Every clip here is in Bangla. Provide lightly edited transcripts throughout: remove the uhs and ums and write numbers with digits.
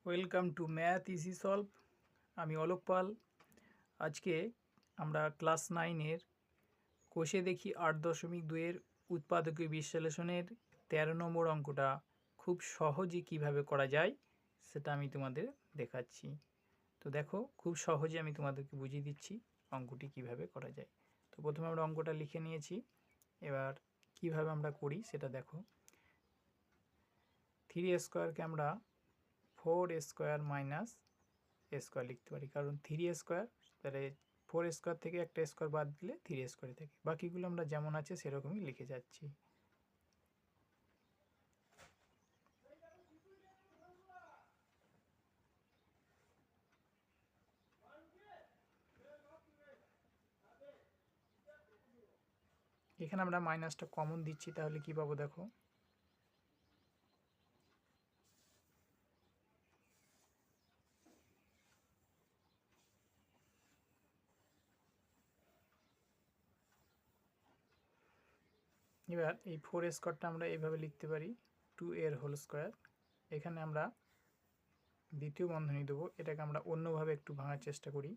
Welcome to math easy solve. আমি অলোক পাল। আজকে আমরা ক্লাস 9-এর কোষে দেখি 8.2-এর উৎপাদকীয় বিশ্লেষণের 13 নম্বর অঙ্কটা খুব সহজে কিভাবে করা যায় সেটা আমি তোমাদের দেখাচ্ছি। তো দেখো, খুব সহজে আমি তোমাদেরকে বুঝিয়ে দিচ্ছি অঙ্কটি কিভাবে করা যায়। তো প্রথমে আমরা অঙ্কটা লিখে নিয়েছি, এবার কিভাবে আমরা করি সেটা দেখো। 3a² আমরা 4a² মাইনাস a² লিখতে পারি, কারণ 3a² তাহলে 4a² থেকে একটা স্কোয়ার বাদ দিলে 3a² থাকে। বাকিগুলো আমরা যেমন আছে সেরকমই লিখে যাচ্ছি। এখানে আমরা মাইনাসটা কমন দিচ্ছি, তাহলে কি পাবো দেখো, এবার এই 4a² আমরা এইভাবে লিখতে পারি 2a²। এখানে আমরা দ্বিতীয় বন্ধনী দেবো, এটাকে আমরা অন্যভাবে একটু ভাঙার চেষ্টা করি।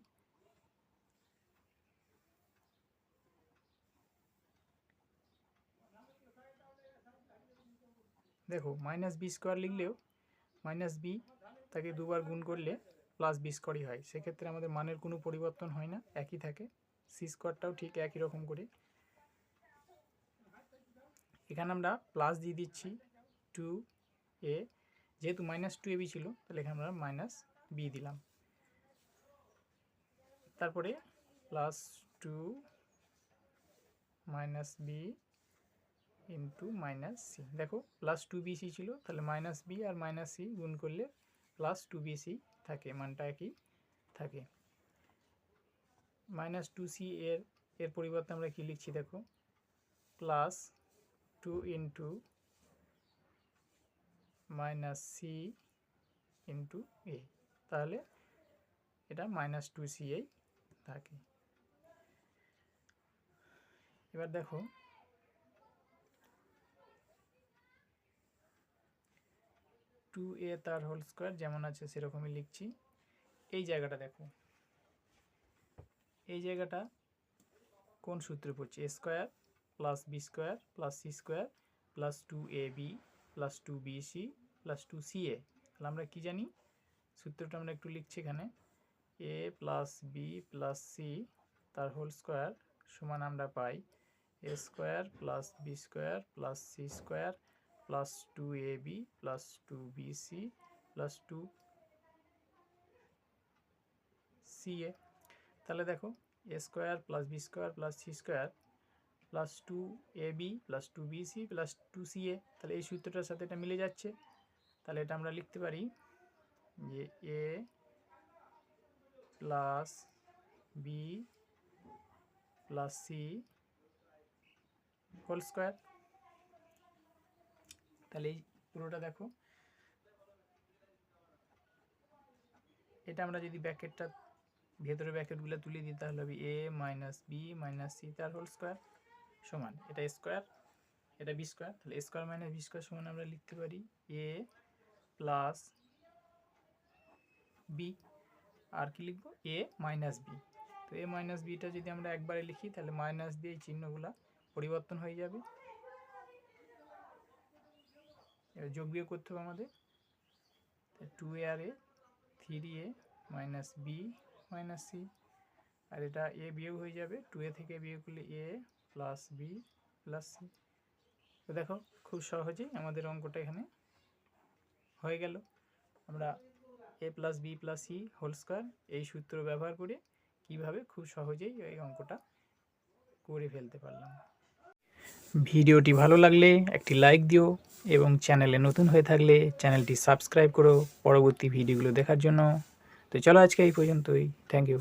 দেখো, -b² লিখলেও -b তাকে দুবার গুণ করলে +b² হয়, সেক্ষেত্রে আমাদের মানের কোনো পরিবর্তন হয় না, একই থাকে। c²টাও ঠিক একই রকম করে। এখানে আমরা প্লাস দিয়ে দিচ্ছি 2a, যেহেতু -2ab ছিল তাহলে এখানে আমরা -b দিলাম। তারপরে +2 -b ইন্টু -c। দেখো, +2bc ছিল, তাহলে -b আর -c গুণ করলে +2bc থাকে, মানটা একই থাকে। -2c এর পরিবর্তে আমরা কি লিখছি দেখো, +2 ইন্টু -c ইন্টু a, তাহলে এটা -2ca থাকে। এবার দেখো, টু এ তার হোল স্কোয়ার যেমন আছে সেরকমই লিখছি। এই জায়গাটা দেখো, এই জায়গাটা কোন সূত্রে পড়ছে, a² + b² + c² + 2ab + 2bc + 2ca। তাহলে আমরা কি জানি, সূত্রটা আমরা একটু লিখছি এখানে, a + b + c তার হোল স্কোয়ার সমান আমরা পাই a² + b² + c² + 2ab + 2bc + 2ca। তাহলে দেখো, a² + b² + c² + 2ab + 2bc + 2ca, তাহলে এই সূত্রটার সাথে এটা মিলে যাচ্ছে। তাহলে এটা আমরা লিখতে পারি যে a + b + c whole square. তাহলে এই পুরোটা দেখো, এটা আমরা যদি ব্র্যাকেটটা ভেতরে ব্র্যাকেটগুলো তুলে দিই তাহলে হবে a - b - c তার হোল স্কোয়ার সমান, এটা স্কোয়ার এটা b², তাহলে a² - b² সমান আমরা লিখতে পারি a + b, আর কি লিখবো, a - b। তো a - bটা যদি আমরা একবারে লিখি তাহলে মাইনাস দিয়ে এই চিহ্নগুলা পরিবর্তন হয়ে যাবে। এবার যোগ বিয়োগ করতে হবে আমাদের, 2a R a 3a - b - c, আর এটা a বিয়োগ হয়ে যাবে, 2a থেকে বিয়োগ করলে a + b + c। তো দেখো, খুব সহজেই আমাদের অঙ্কটা এখানে হয়ে গেল। আমরা a + b + c whole square এই সূত্র ব্যবহার করে কিভাবে খুব সহজেই এই অঙ্কটা করে ফেলতে পারলাম। ভিডিওটি ভালো লাগলে একটি লাইক দিও এবং চ্যানেলে নতুন হয়ে থাকলে চ্যানেলটি সাবস্ক্রাইব করো পরবর্তী ভিডিওগুলো দেখার জন্য। তো চলো, আজকে এই পর্যন্তই। Thank you.